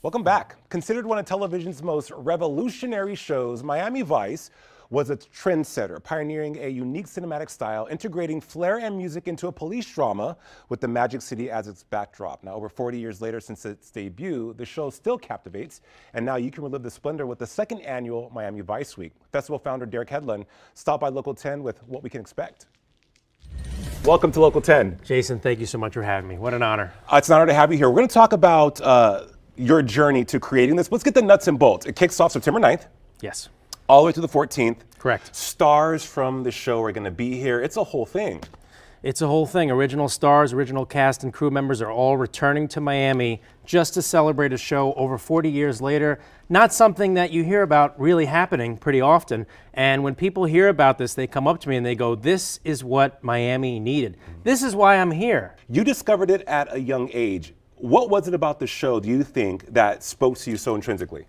Welcome back. Considered one of television's most revolutionary shows, Miami Vice was a trendsetter, pioneering a unique cinematic style, integrating flair and music into a police drama with the Magic City as its backdrop. Now, over 40 years later since its debut, the show still captivates, and now you can relive the splendor with the second annual Miami Vice Week. Festival founder Derek Hedlund stopped by Local 10 with what we can expect. Welcome to Local 10. Jason, thank you so much for having me. What an honor. It's an honor to have you here. We're going to talk about your journey to creating this. Let's get the nuts and bolts. It kicks off September 9th. Yes. All the way to the 14th. Correct. Stars from the show are going to be here. It's a whole thing. It's a whole thing. Original stars, original cast and crew members are all returning to Miami just to celebrate a show over 40 years later. Not something that you hear about really happening pretty often. And when people hear about this, they come up to me and they go, this is what Miami needed. This is why I'm here. You discovered it at a young age. What was it about the show, do you think, that spoke to you so intrinsically?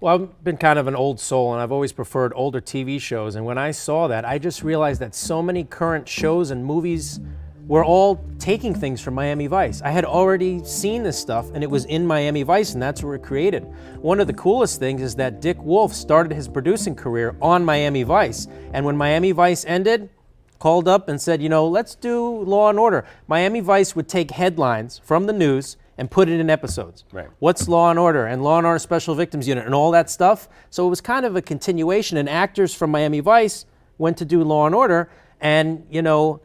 Well, I've been kind of an old soul, and I've always preferred older TV shows. And when I saw that, I just realized that so many current shows and movies were all taking things from Miami Vice. I had already seen this stuff, and it was in Miami Vice, and that's where it created. One of the coolest things is that Dick Wolf started his producing career on Miami Vice. And when Miami Vice ended, called up and said, you know, let's do Law and Order. Miami Vice would take headlines from the news and put it in episodes. Right. What's Law and Order and Law and Order Special Victims Unit and all that stuff. So it was kind of a continuation, and actors from Miami Vice went to do Law and Order, and you know,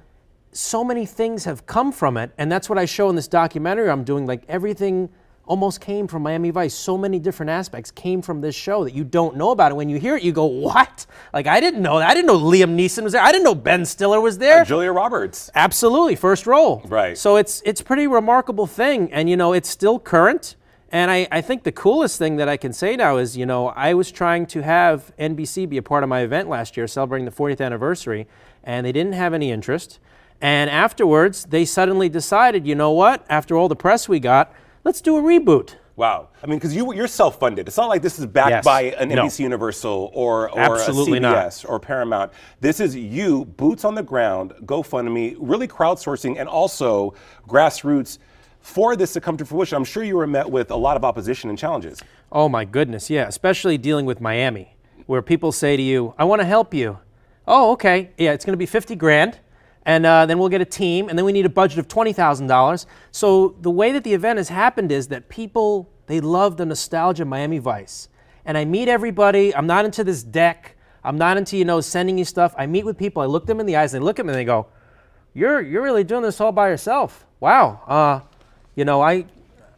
so many things have come from it, and that's what I show in this documentary I'm doing. Like, everything almost came from Miami Vice. So many different aspects came from this show that you don't know about it. When you hear it, you go, what? Like, I didn't know that. I didn't know Liam Neeson was there. I didn't know Ben Stiller was there. Julia Roberts. Absolutely, first role. Right. So it's a pretty remarkable thing, and you know, it's still current. And I think the coolest thing that I can say now is, you know, I was trying to have NBC be a part of my event last year, celebrating the 40th anniversary, and they didn't have any interest. And afterwards, they suddenly decided, you know what, after all the press we got, let's do a reboot. Wow. I mean, because you're self-funded. It's not like this is backed by an NBC Universal or a CBS or Paramount. This is you, boots on the ground, GoFundMe, really crowdsourcing, and also grassroots for this to come to fruition. I'm sure you were met with a lot of opposition and challenges. Oh my goodness, yeah, especially dealing with Miami, where people say to you, I want to help you. Oh, okay, yeah, it's going to be 50 grand. And then we'll get a team, and then we need a budget of $20,000. So the way that the event has happened is that people, they love the nostalgia of Miami Vice. And I meet everybody. I'm not into this deck. I'm not into, you know, sending you stuff. I meet with people. I look them in the eyes, and they look at me, and they go, you're really doing this all by yourself. Wow. You know, I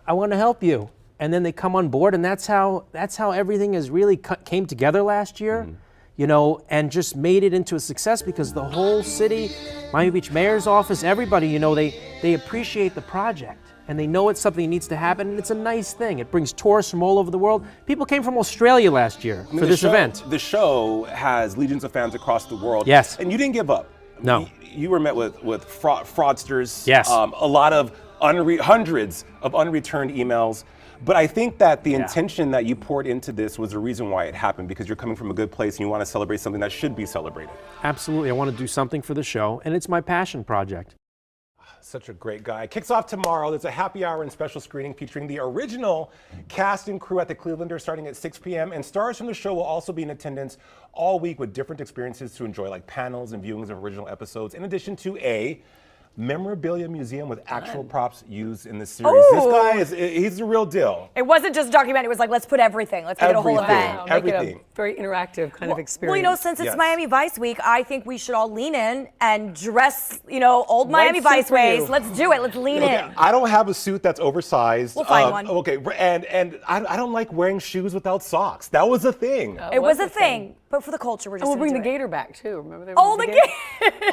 want to help you. And then they come on board, and that's how everything has really came together last year. Mm-hmm. You know, and just made it into a success because the whole city, Miami Beach Mayor's office, everybody, you know, they appreciate the project, and they know it's something that needs to happen, and it's a nice thing. It brings tourists from all over the world. People came from Australia last year for this event. The show has legions of fans across the world. Yes. And you didn't give up. No. You were met with fraudsters. Yes. A lot of hundreds of unreturned emails. But I think that the intention that you poured into this was the reason why it happened, because you're coming from a good place and you want to celebrate something that should be celebrated. Absolutely. I want to do something for the show, and it's my passion project. Such a great guy. Kicks off tomorrow. There's a happy hour and special screening featuring the original cast and crew at the Clevelander starting at 6 p.m. And stars from the show will also be in attendance all week with different experiences to enjoy, like panels and viewings of original episodes, in addition to a memorabilia museum with actual props used in the series. Ooh. This guy he's the real deal. It wasn't just a documentary, it was like, let's put everything. Let's make it a whole event. Make it a very interactive kind of experience. Well, you know, since it's Miami Vice Week, I think we should all lean in and dress, you know, old Miami Vice ways. Let's do it. Let's lean in. I don't have a suit that's oversized. We'll find one. Okay, and I don't like wearing shoes without socks. That was a thing. It was a thing. But for the culture, we're just we'll bring the it. Gator back too. Remember they the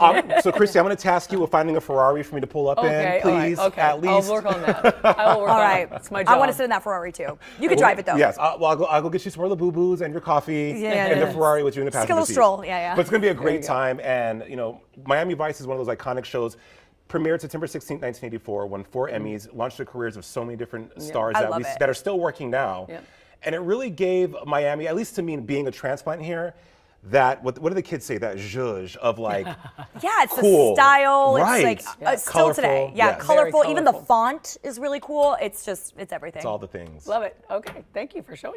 Gator. So, Christy, I'm going to task you with finding a Ferrari for me to pull up in, please. Okay, at least. I'll work on that. I will work on it. It's my job. I want to sit in that Ferrari too. You can drive it though. Yes, I'll go get you some more Labubu's and your coffee and the Ferrari with you in the passenger seat. Just a little stroll, yeah. But it's going to be a great time, and you know, Miami Vice is one of those iconic shows. Premiered September 16, 1984, won 4 Emmys, launched the careers of so many different stars that are still working now. And it really gave Miami, at least to me being a transplant here, that, what do the kids say, that zhuzh of like, Yeah, it's cool. the style. Right. It's like still Colorful. today. Yeah, Yes. colorful. Very Even the colorful. font is really cool. It's just, it's everything. it's all the things. Love it. Okay, thank you for showing it.